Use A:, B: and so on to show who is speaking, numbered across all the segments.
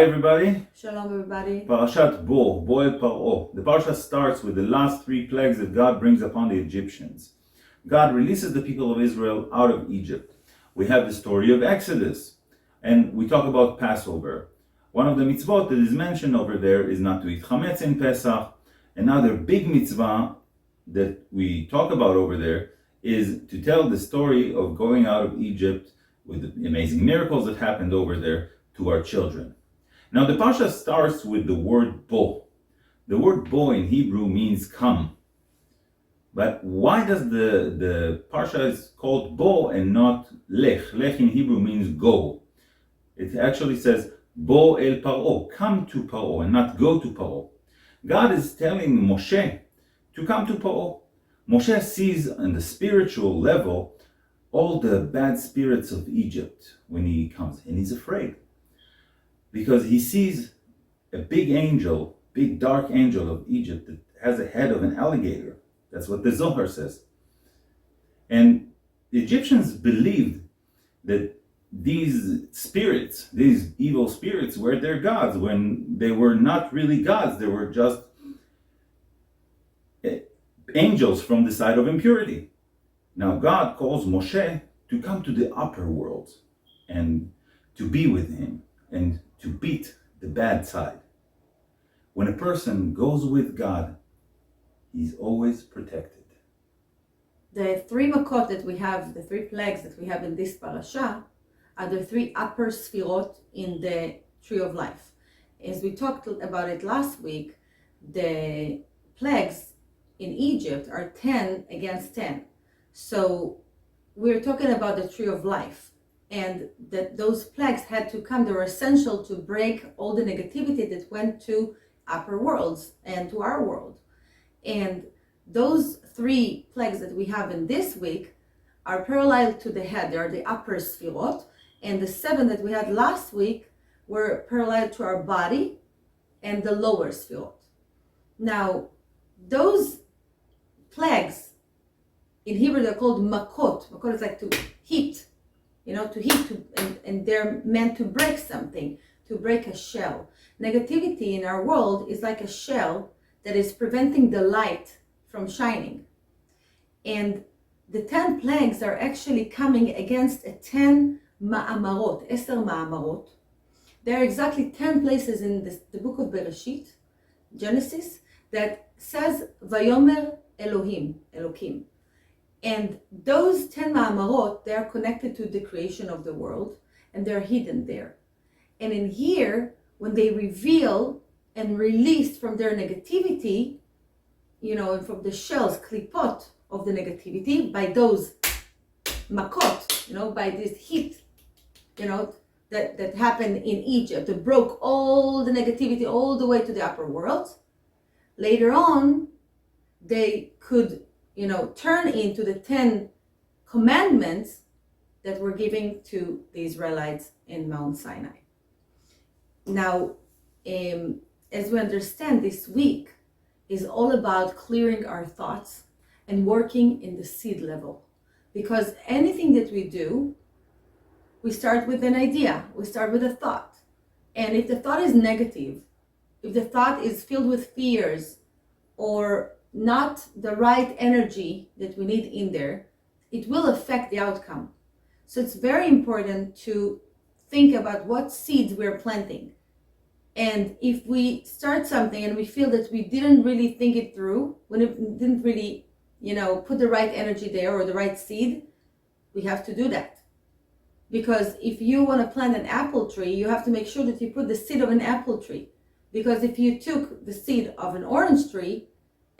A: Hi everybody.
B: Shalom everybody.
A: Parashat Bo, Bo el Paro. The parsha starts with the last 3 plagues that God brings upon the Egyptians. God releases the people of Israel out of Egypt. We have the story of Exodus, and we talk about Passover. One of the mitzvot that is mentioned over there is not to eat chametz in Pesach. Another big mitzvah that we talk about over there is to tell the story of going out of Egypt with the amazing miracles that happened over there to our children. Now the parsha starts with the word bo. The word bo in Hebrew means come. But why does the parsha is called bo and not lech? Lech in Hebrew means go. It actually says bo el paro, come to Paro, and not go to Paro. God is telling Moshe to come to Paro. Moshe sees on the spiritual level all the bad spirits of Egypt when he comes, and he's afraid. Because he sees a big angel, big dark angel of Egypt that has a head of an alligator. That's what the Zohar says. And the Egyptians believed that these spirits, these evil spirits, were their gods when they were not really gods. They were just angels from the side of impurity. Now God calls Moshe to come to the upper world and to be with him and to beat the bad side. When a person goes with God, he's always protected.
B: The 3 makot that we have, the 3 plagues that we have in this parasha, are the 3 upper sfirot in the tree of life. As we talked about it last week, the plagues in Egypt are 10 against 10. So we're talking about the tree of life, and that those plagues had to come. They were essential to break all the negativity that went to upper worlds and to our world. And those 3 plagues that we have in this week are parallel to the head. They are the upper sfirot, and the 7 that we had last week were parallel to our body and the lower sfirot. Now, those plagues, in Hebrew they're called makot. Makot is like to hit, and they're meant to break something, to break a shell. Negativity in our world is like a shell that is preventing the light from shining. And the 10 plagues are actually coming against a 10 ma'amarot, 10 ma'amarot. There are exactly 10 places in the book of Bereshit, Genesis, that says Vayomer Elohim. And those 10 ma'amarot, they are connected to the creation of the world, and they're hidden there. And in here, when they reveal and release from their negativity, and from the shells, klipot of the negativity, by those makot, by this heat, that happened in Egypt, that broke all the negativity all the way to the upper world. Later on, they could turn into the 10 commandments that were given to the Israelites in Mount Sinai. Now, as we understand, this week is all about clearing our thoughts and working in the seed level. Because anything that we do, we start with an idea, we start with a thought. And if the thought is negative, if the thought is filled with fears or not the right energy that we need in there, it will affect the outcome. So it's very important to think about what seeds we're planting. And if we start something and we feel that we didn't really think it through, when it didn't really, put the right energy there or the right seed, we have to do that. Because if you want to plant an apple tree, you have to make sure that you put the seed of an apple tree. Because if you took the seed of an orange tree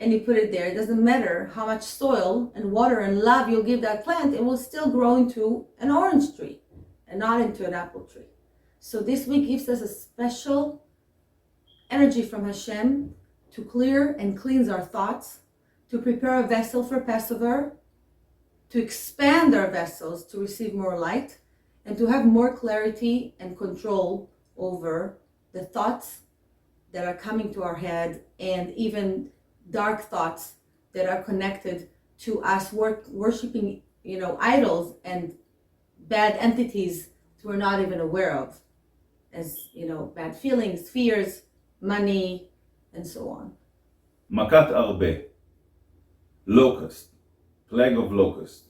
B: and you put it there, it doesn't matter how much soil and water and love you'll give that plant, it will still grow into an orange tree and not into an apple tree. So this week gives us a special energy from Hashem to clear and cleanse our thoughts, to prepare a vessel for Passover, to expand our vessels to receive more light, and to have more clarity and control over the thoughts that are coming to our head, and even dark thoughts that are connected to us worshiping, idols and bad entities that we're not even aware of. as bad feelings, fears, money, and so on.
A: מכת הרבה. Locust. Plague of locust.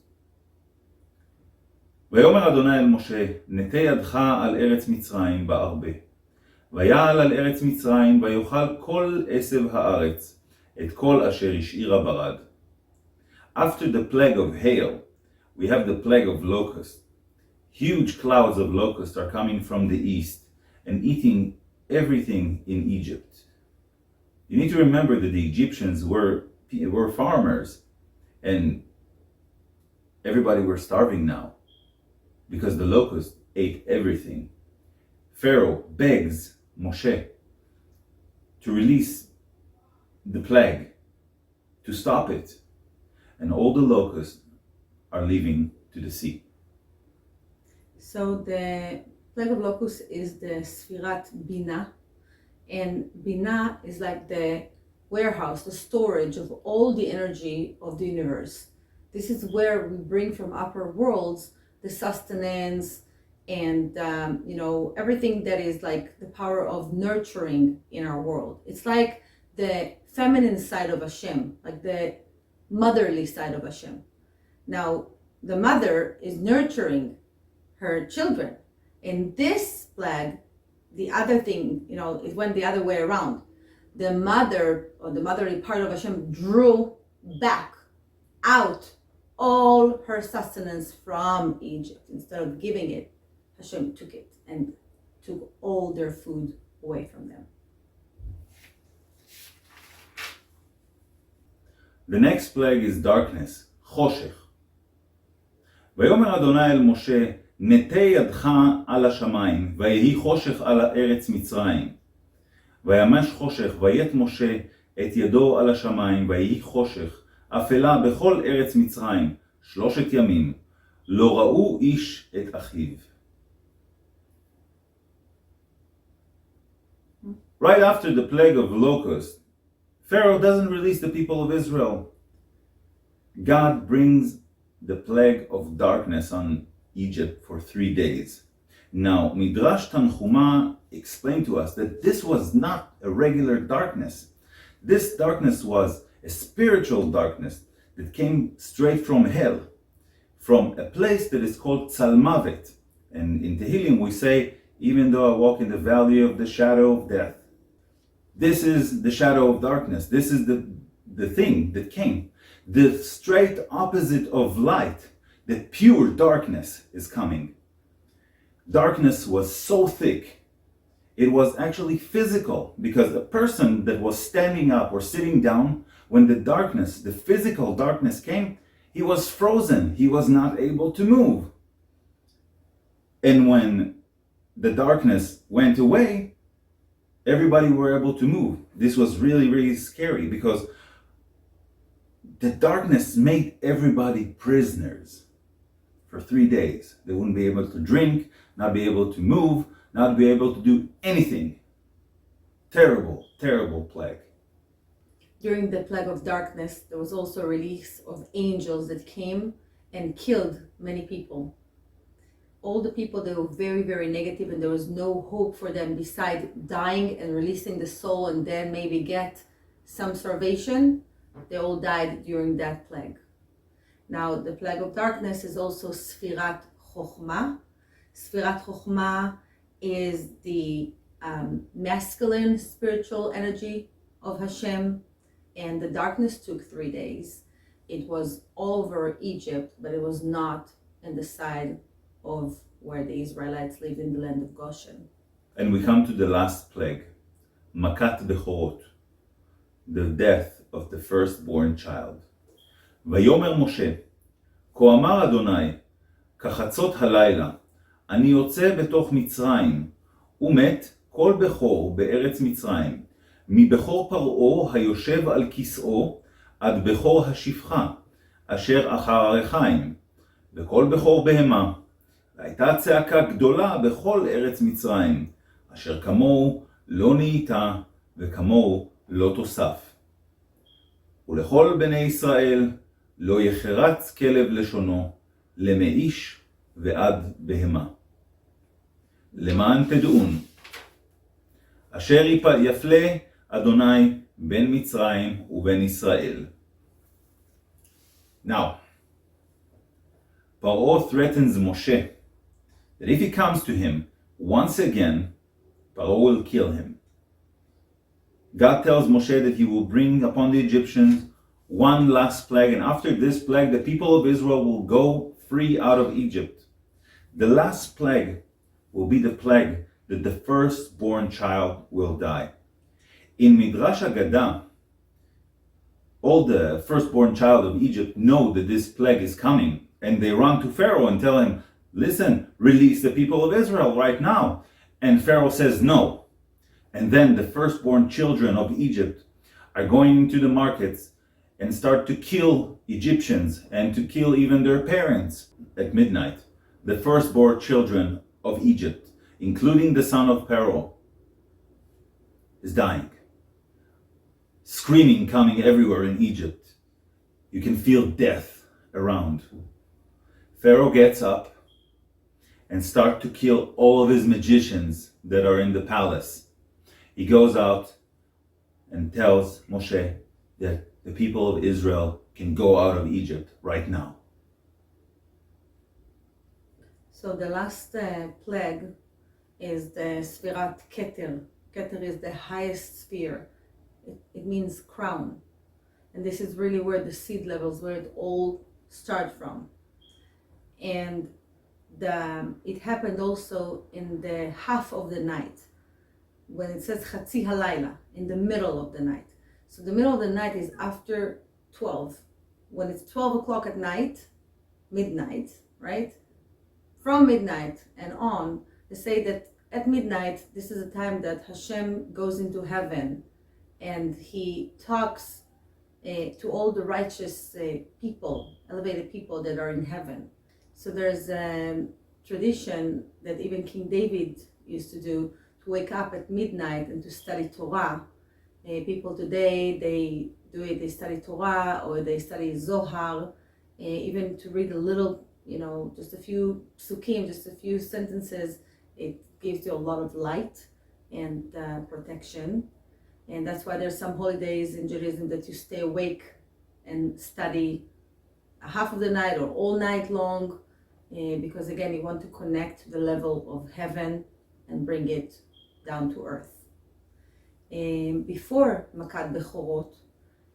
A: ויאמר אדוני אל משה, נטה ידך על ארץ מצרים בארבה. ויעל על ארץ מצרים, ויאכל כל עשב הארץ, את כל אשר השאירה ברד. After the plague of hail, we have the plague of locust. Huge clouds of locusts are coming from the east and eating everything in Egypt. You need to remember that the Egyptians were farmers, and everybody were starving now because the locust ate everything. Pharaoh begs Moshe to release the plague, to stop it, and all the locusts are leaving to the sea.
B: So the plague of locusts is the Sfirat Bina, and Bina is like the warehouse, the storage of all the energy of the universe. This is where we bring from upper worlds the sustenance and everything that is like the power of nurturing in our world. It's like the feminine side of Hashem, like the motherly side of Hashem. Now, the mother is nurturing her children. In this plague, the other thing, it went the other way around. The mother, or the motherly part of Hashem, drew back out all her sustenance from Egypt. Instead of giving it, Hashem took it and took all their food away from them.
A: The next plague is darkness, חושך. ויאמר אדוני אל משה, נטה ידך על השמיים, ויהי חושך על הארץ מצרים. וימש חושך, וית משה את ידו על השמיים, ויהי חושך, אפלה בכל ארץ מצרים, 3 ימים, לא ראו איש את אחיו. Right after the plague of locusts, Pharaoh doesn't release the people of Israel. God brings the plague of darkness on Egypt for 3 days. Now, Midrash Tanchuma explained to us that this was not a regular darkness. This darkness was a spiritual darkness that came straight from hell, from a place that is called Tzalmavet. And in Tehillim we say, even though I walk in the valley of the shadow of death, this is the shadow of darkness. This is the thing that came. The straight opposite of light, the pure darkness is coming. Darkness was so thick, it was actually physical, because a person that was standing up or sitting down, when the darkness, the physical darkness came, he was frozen. He was not able to move. And when the darkness went away, everybody were able to move. This was really, really scary, because the darkness made everybody prisoners for 3 days. They wouldn't be able to drink, not be able to move, not be able to do anything. Terrible, terrible plague.
B: During the plague of darkness, there was also a release of angels that came and killed many people. All the people that were very, very negative, and there was no hope for them besides dying and releasing the soul and then maybe get some salvation, they all died during that plague. Now, the plague of darkness is also Sfirat Chokhmah. Sfirat Chokhmah is the masculine spiritual energy of Hashem, and the darkness took 3 days. It was all over Egypt, but it was not in the side of where the Israelites lived in the land of Goshen.
A: And we come to the last plague, Makat Bechorot, the death of the firstborn child. ויאמר משה, כה אמר אדוני, כחצות הלילה, אני יוצא בתוך מצרים, ומת כל בכור בארץ מצרים, מבכור פרעה היושב על כסאו, עד בכור השפחה, אשר אחר הרחיים, וכל בכור בהמה. והייתה צעקה גדולה בכל ארץ מצרים, אשר כמוהו לא נהייתה, וכמוהו לא תוסף. ולכל בני ישראל לא יחרץ כלב לשונו, למאיש ועד בהמה. למען תדעון, אשר יפלה אדוני בין מצרים ובין ישראל. Now, Paro threatens Moshe that if he comes to him once again, Paro will kill him. God tells Moshe that he will bring upon the Egyptians one last plague, and after this plague, the people of Israel will go free out of Egypt. The last plague will be the plague that the firstborn child will die. In Midrash Haggadah, all the firstborn child of Egypt know that this plague is coming, and they run to Pharaoh and tell him, listen, release the people of Israel right now. And Pharaoh says no. And then the firstborn children of Egypt are going into the markets and start to kill Egyptians and to kill even their parents at midnight. The firstborn children of Egypt, including the son of Pharaoh, is dying. Screaming coming everywhere in Egypt. You can feel death around. Pharaoh gets up and starts to kill all of his magicians that are in the palace. He goes out and tells Moshe that the people of Israel can go out of Egypt right now.
B: So the last plague is the Sfirat Keter. Keter is the highest sphere. It means crown. And this is really where the seed levels, where it all start from. And it happened also in the half of the night, when it says Chatzi Halayla, in the middle of the night. So the middle of the night is after 12. When it's 12 o'clock at night, midnight, right? From midnight and on, they say that at midnight, this is a time that Hashem goes into heaven and he talks to all the righteous people, elevated people that are in heaven. So there's a tradition that even King David used to do, to wake up at midnight and to study Torah. People today, they do it, they study Torah or they study Zohar, even to read a little, just a few psukim, just a few sentences. It gives you a lot of light and protection. And that's why there's some holidays in Judaism that you stay awake and study half of the night or all night long, because again, you want to connect to the level of heaven and bring it down to earth. Before Makat Bechorot,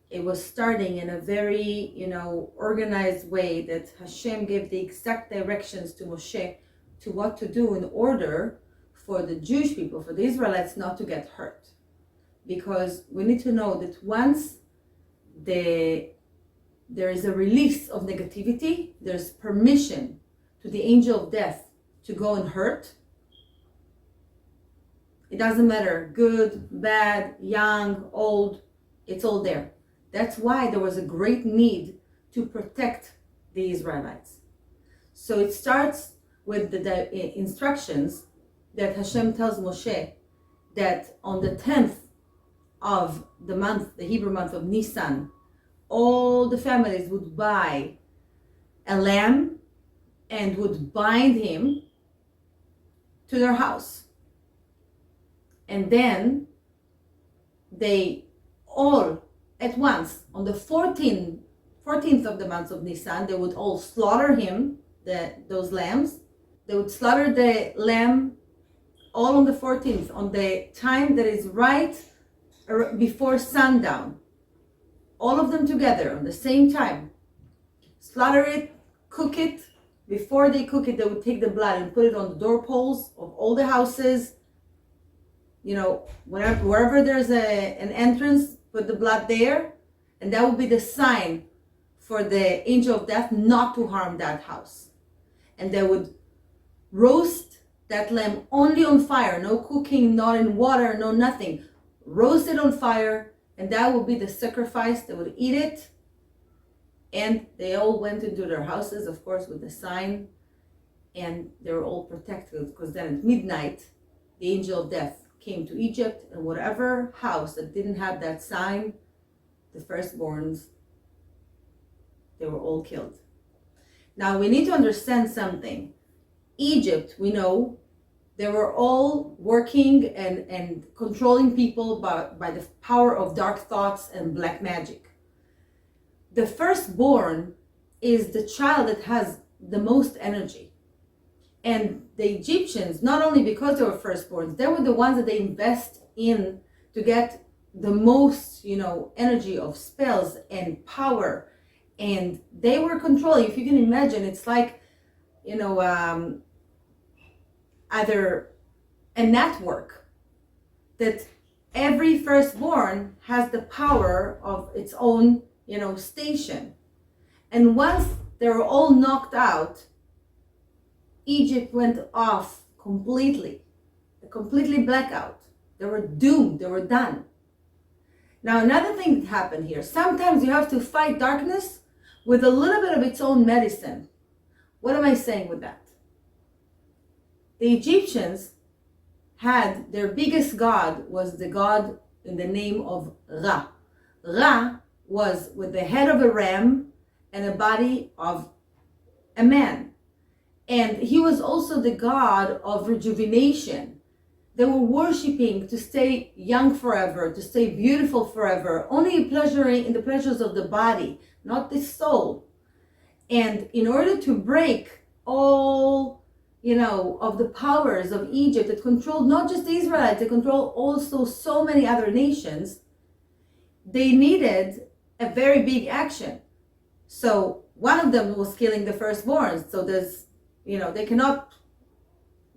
B: it was starting in a very, organized way that Hashem gave the exact directions to Moshe to what to do in order for the Jewish people, for the Israelites, not to get hurt. Because we need to know that once there is a release of negativity, there's permission to the angel of death to go and hurt. It doesn't matter, good, bad, young, old, it's all there. That's why there was a great need to protect the Israelites. So it starts with the instructions that Hashem tells Moshe that on the 10th of the month, the Hebrew month of Nisan, all the families would buy a lamb and would bind him to their house. And then they all at once, on the 14th of the month of Nisan, they would all slaughter him, those lambs. They would slaughter the lamb all on the 14th, on the time that is right before sundown. All of them together on the same time. Slaughter it, cook it. Before they cook it, they would take the blood and put it on the doorposts of all the houses. Wherever there's an entrance, put the blood there, and that would be the sign for the angel of death not to harm that house. And they would roast that lamb only on fire, no cooking, not in water, no nothing. Roast it on fire, and that would be the sacrifice. They would eat it, and they all went into their houses, of course, with the sign, and they were all protected, because then at midnight, the angel of death came to Egypt, and whatever house that didn't have that sign, the firstborns, they were all killed. Now we need to understand something. Egypt, we know, They were all working and controlling people by the power of dark thoughts and black magic. The firstborn is the child that has the most energy. And the Egyptians, not only because they were firstborns, they were the ones that they invest in to get the most, energy of spells and power. And they were controlling, if you can imagine, it's like, either a network that every firstborn has the power of its own, station. And once they were all knocked out, Egypt went off completely, a completely blackout. They were doomed, they were done. Now, another thing that happened here, sometimes you have to fight darkness with a little bit of its own medicine. What am I saying with that? The Egyptians had their biggest god was the god in the name of Ra. Ra was with the head of a ram and a body of a man. And he was also the god of rejuvenation. They were worshiping to stay young forever, to stay beautiful forever, only pleasuring in the pleasures of the body, not the soul. And in order to break all, of the powers of Egypt that controlled not just the Israelites, they controlled also so many other nations, they needed a very big action. So one of them was killing the firstborns. So there's, they cannot,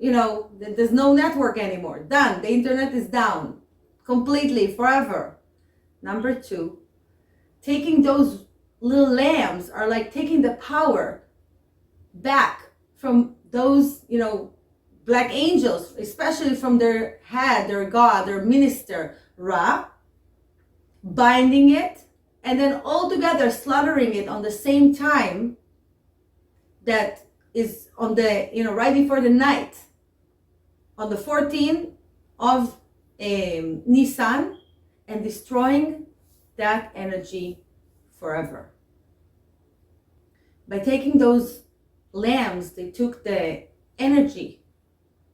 B: there's no network anymore. Done. The internet is down completely, forever. Number two, taking those little lambs are like taking the power back from those, black angels, especially from their head, their god, their minister, Ra, binding it, and then all together slaughtering it on the same time that is on the, right before the night, on the 14th of Nisan, and destroying that energy forever. By taking those lambs, they took the energy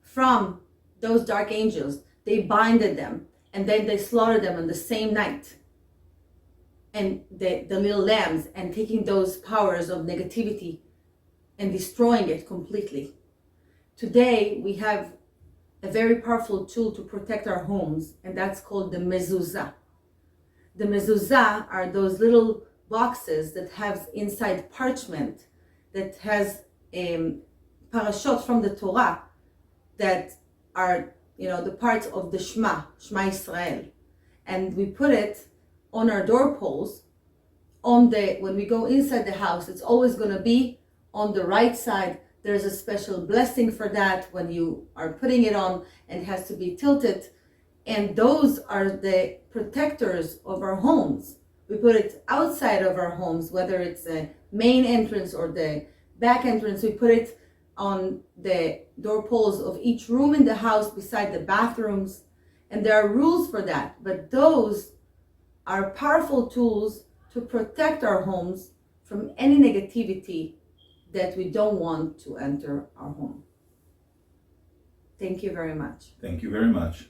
B: from those dark angels, they binded them, and then they slaughtered them on the same night. And the little lambs, and taking those powers of negativity and destroying it completely. Today, we have a very powerful tool to protect our homes, and that's called the mezuzah. The mezuzah are those little boxes that have inside parchment that has parashot from the Torah that are, the parts of the Shema Israel. And we put it on our doorposts. When we go inside the house, it's always going to be on the right side. There's a special blessing for that when you are putting it on, and it has to be tilted. And those are the protectors of our homes. We put it outside of our homes, whether it's the main entrance or the back entrance. We put it on the doorposts of each room in the house beside the bathrooms. And there are rules for that. But those are powerful tools to protect our homes from any negativity that we don't want to enter our home. Thank you very much.
A: Thank you very much.